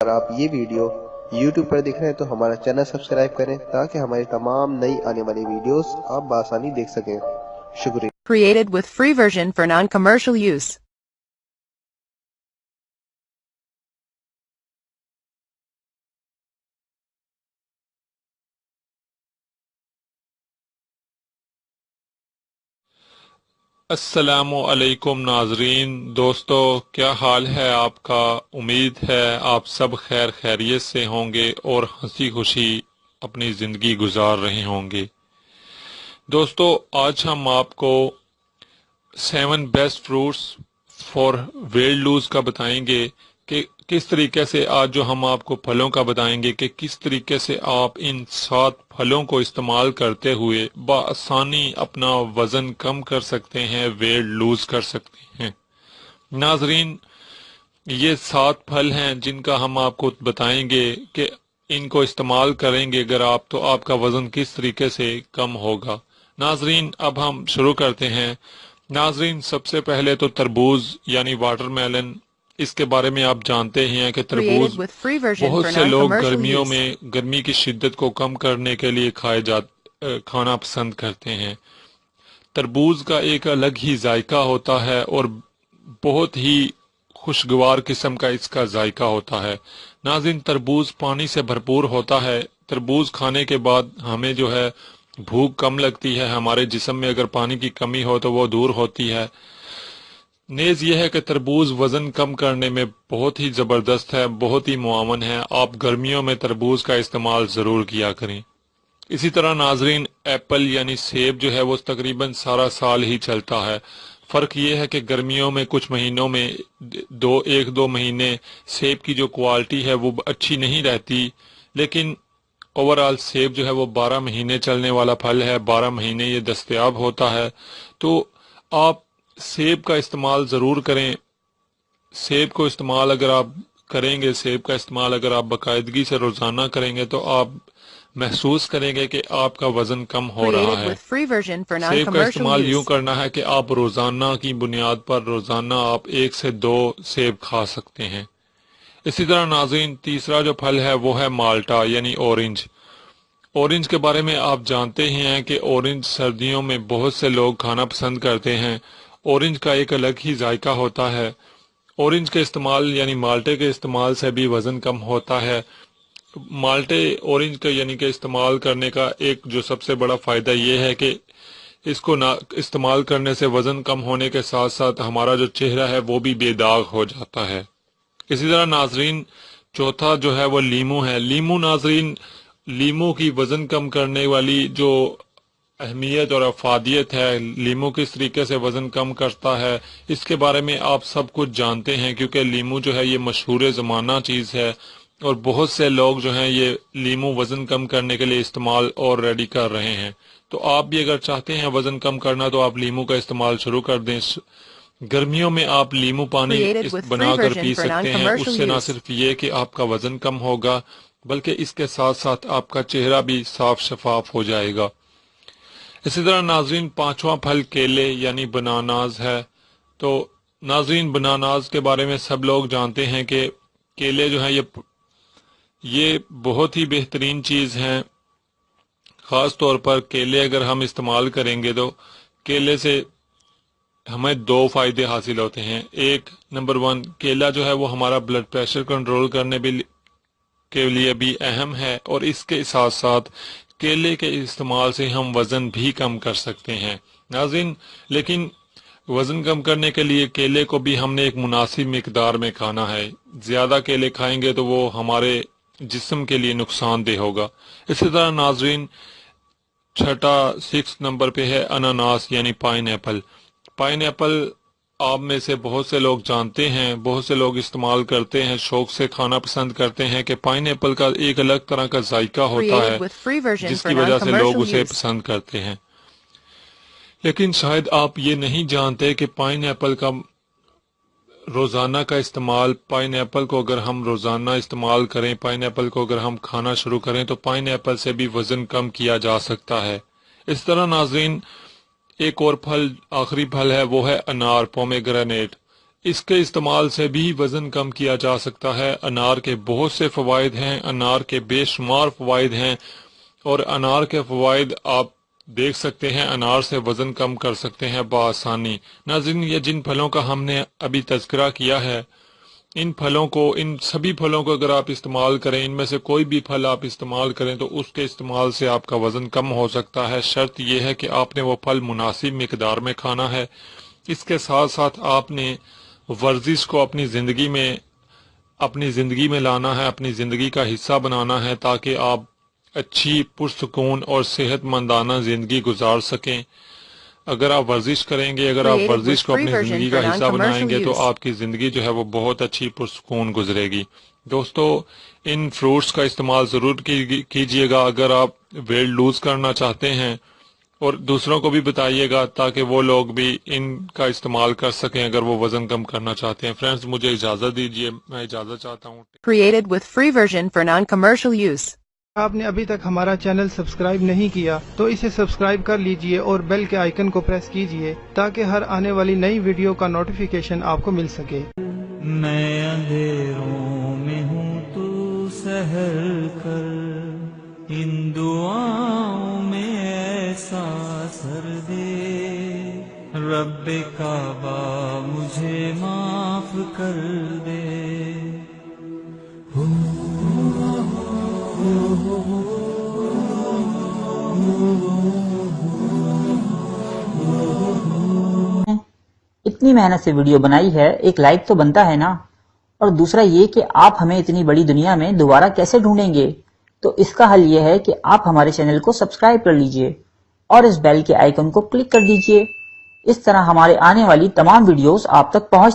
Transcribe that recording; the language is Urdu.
اگر آپ یہ ویڈیو YouTube پر دیکھ رہے ہیں تو ہمارا چینل سبسکرائب کریں تاکہ ہماری تمام نئی آنے والی ویڈیوز آپ بآسانی دیکھ سکیں. شکریہ. Created with free version for non-commercial use. السلام علیکم ناظرین. دوستو کیا حال ہے آپ کا؟ امید ہے آپ سب خیر خیریت سے ہوں گے اور ہنسی خوشی اپنی زندگی گزار رہے ہوں گے. دوستو آج ہم آپ کو 7 best fruits for weight lose کا بتائیں گے کہ کس طریقے سے آج جو ہم آپ کو پھلوں کا بتائیں گے کہ کس طریقے سے آپ ان 7 پھلوں کو استعمال کرتے ہوئے بآسانی اپنا وزن کم کر سکتے ہیں، ویٹ لوز کر سکتے ہیں. ناظرین یہ 7 پھل ہیں جن کا ہم آپ کو بتائیں گے کہ ان کو استعمال کریں گے اگر آپ تو آپ کا وزن کس طریقے سے کم ہوگا. ناظرین اب ہم شروع کرتے ہیں. ناظرین سب سے پہلے تو تربوز یعنی واٹر میلن، اس کے بارے میں آپ جانتے ہیں کہ تربوز بہت سے لوگ گرمیوں میں گرمی کی شدت کو کم کرنے کے لیے کھانا پسند کرتے ہیں. تربوز کا ایک الگ ہی ذائقہ ہوتا ہے اور بہت ہی خوشگوار قسم کا اس کا ذائقہ ہوتا ہے. ناظرین تربوز پانی سے بھرپور ہوتا ہے. تربوز کھانے کے بعد ہمیں جو ہے بھوک کم لگتی ہے، ہمارے جسم میں اگر پانی کی کمی ہو تو وہ دور ہوتی ہے. نیز یہ ہے کہ تربوز وزن کم کرنے میں بہت ہی زبردست ہے، بہت ہی معاون ہے. آپ گرمیوں میں تربوز کا استعمال ضرور کیا کریں. اسی طرح ناظرین ایپل یعنی سیب جو ہے وہ تقریباً سارا سال ہی چلتا ہے. فرق یہ ہے کہ گرمیوں میں کچھ مہینوں میں ایک دو مہینے سیب کی جو کوالٹی ہے وہ اچھی نہیں رہتی، لیکن اوورآل سیب جو ہے وہ 12 مہینے چلنے والا پھل ہے، 12 مہینے یہ دستیاب ہوتا ہے. تو آپ سیب کا استعمال ضرور کریں. سیب کو استعمال اگر آپ کریں گے، سیب کا استعمال اگر آپ باقاعدگی سے روزانہ کریں گے تو آپ محسوس کریں گے کہ آپ کا وزن کم ہو رہا ہے. سیب کا استعمال یوں کرنا ہے کہ آپ روزانہ کی بنیاد پر روزانہ آپ 1 سے 2 سیب کھا سکتے ہیں. اسی طرح ناظرین تیسرا جو پھل ہے وہ ہے مالٹا یعنی اورنج. اورنج کے بارے میں آپ جانتے ہی ہیں کہ اورنج سردیوں میں بہت سے لوگ کھانا پسند کرتے ہیں. اورنج کا ایک الگ ہی ذائقہ ہوتا ہے. اورنج کے استعمال یعنی مالٹے کے استعمال سے بھی وزن کم ہوتا ہے. مالٹے اورنج کا یعنی کہ استعمال کرنے کا ایک جو سب سے بڑا فائدہ یہ ہے کہ اس کو استعمال کرنے سے وزن کم ہونے کے ساتھ ساتھ ہمارا جو چہرہ ہے وہ بھی بے داغ ہو جاتا ہے. اسی طرح ناظرین چوتھا جو ہے وہ لیمو ہے. لیمو ناظرین لیمو کی وزن کم کرنے والی جو اہمیت اور افادیت ہے، لیمو کس طریقے سے وزن کم کرتا ہے، اس کے بارے میں آپ سب کچھ جانتے ہیں کیونکہ لیمو جو ہے یہ مشہور زمانہ چیز ہے اور بہت سے لوگ جو ہیں یہ لیمو وزن کم کرنے کے لیے استعمال اور ریڈی کر رہے ہیں. تو آپ بھی اگر چاہتے ہیں وزن کم کرنا تو آپ لیمو کا استعمال شروع کر دیں. گرمیوں میں آپ لیمو پانی بنا کر پی سکتے ہیں. اس سے نہ صرف یہ کہ آپ کا وزن کم ہوگا بلکہ اس کے ساتھ ساتھ آپ کا چہرہ بھی صاف شفاف ہو جائے گا. اسی طرح ناظرین 5واں پھل کیلے یعنی بناناز ہے. تو ناظرین بناناز کے بارے میں سب لوگ جانتے ہیں کہ کیلے جو ہیں یہ بہت ہی بہترین چیز ہیں. خاص طور پر کیلے اگر ہم استعمال کریں گے تو کیلے سے ہمیں 2 فائدے حاصل ہوتے ہیں. ایک نمبر 1 کیلا جو ہے وہ ہمارا بلڈ پریشر کنٹرول کرنے کے لیے بھی اہم ہے اور اس کے ساتھ ساتھ کیلے کے استعمال سے ہم وزن بھی کم کر سکتے ہیں. ناظرین لیکن وزن کم کرنے کے لیے کیلے کو بھی ہم نے ایک مناسب مقدار میں کھانا ہے. زیادہ کیلے کھائیں گے تو وہ ہمارے جسم کے لیے نقصان دہ ہوگا. اسی طرح ناظرین 6 نمبر پہ ہے اناناس یعنی پائن ایپل. پائن ایپل آپ میں سے بہت سے لوگ جانتے ہیں، بہت سے لوگ استعمال کرتے ہیں، شوق سے کھانا پسند کرتے ہیں کہ پائن ایپل کا ایک الگ طرح کا ذائقہ ہوتا ہے جس کی وجہ سے لوگ اسے پسند کرتے ہیں. لیکن شاید آپ یہ نہیں جانتے کہ پائن ایپل کا روزانہ کا استعمال، پائن ایپل کو اگر ہم روزانہ استعمال کریں، پائن ایپل کو اگر ہم کھانا شروع کریں تو پائن ایپل سے بھی وزن کم کیا جا سکتا ہے. اس طرح ناظرین ایک اور پھل آخری پھل ہے وہ ہے انار پومیگرینیٹ. اس کے استعمال سے بھی وزن کم کیا جا سکتا ہے۔ انار کے بہت سے فوائد ہیں، انار کے بے شمار فوائد ہیں، اور انار کے فوائد آپ دیکھ سکتے ہیں، انار سے وزن کم کر سکتے ہیں بآسانی۔ ناظرین، یہ جن پھلوں کا ہم نے ابھی تذکرہ کیا ہے، ان سبھی پھلوں کو اگر آپ استعمال کریں، ان میں سے کوئی بھی پھل آپ استعمال کریں تو اس کے استعمال سے آپ کا وزن کم ہو سکتا ہے۔ شرط یہ ہے کہ آپ نے وہ پھل مناسب مقدار میں کھانا ہے۔ اس کے ساتھ ساتھ آپ نے ورزش کو اپنی زندگی میں لانا ہے، اپنی زندگی کا حصہ بنانا ہے، تاکہ آپ اچھی پرسکون اور صحت مندانہ زندگی گزار سکیں۔ اگر آپ ورزش کریں گے، اگر آپ Created with ورزش کو free اپنی version زندگی for کا حصہ بنائیں non-commercial گے تو use. آپ کی زندگی جو ہے وہ بہت اچھی پرسکون گزرے گی۔ دوستو، ان فروٹس کا استعمال ضرور کیجئے گا اگر آپ ویٹ لوز کرنا چاہتے ہیں، اور دوسروں کو بھی بتائیے گا تاکہ وہ لوگ بھی ان کا استعمال کر سکیں اگر وہ وزن کم کرنا چاہتے ہیں۔ فرینڈز، مجھے اجازت دیجیے، میں اجازت چاہتا ہوں۔ Created with free version for non-commercial use. آپ نے ابھی تک ہمارا چینل سبسکرائب نہیں کیا تو اسے سبسکرائب کر لیجئے اور بیل کے آئیکن کو پریس کیجئے تاکہ ہر آنے والی نئی ویڈیو کا نوٹیفیکیشن آپ کو مل سکے۔ میں اندھیروں میں ہوں تو سحر کر، ان دعاؤں میں ایسا اثر دے، رب کعبہ مجھے معاف کر دے۔ اتنی محنت سے ویڈیو بنائی ہے، ایک لائک تو بنتا ہے نا، اور دوسرا یہ کہ آپ ہمیں اتنی بڑی دنیا میں دوبارہ کیسے ڈھونڈیں گے؟ تو اس کا حل یہ ہے کہ آپ ہمارے چینل کو سبسکرائب کر لیجئے اور اس بیل کے آئیکن کو کلک کر دیجئے۔ اس طرح ہمارے آنے والی تمام ویڈیوز آپ تک پہنچ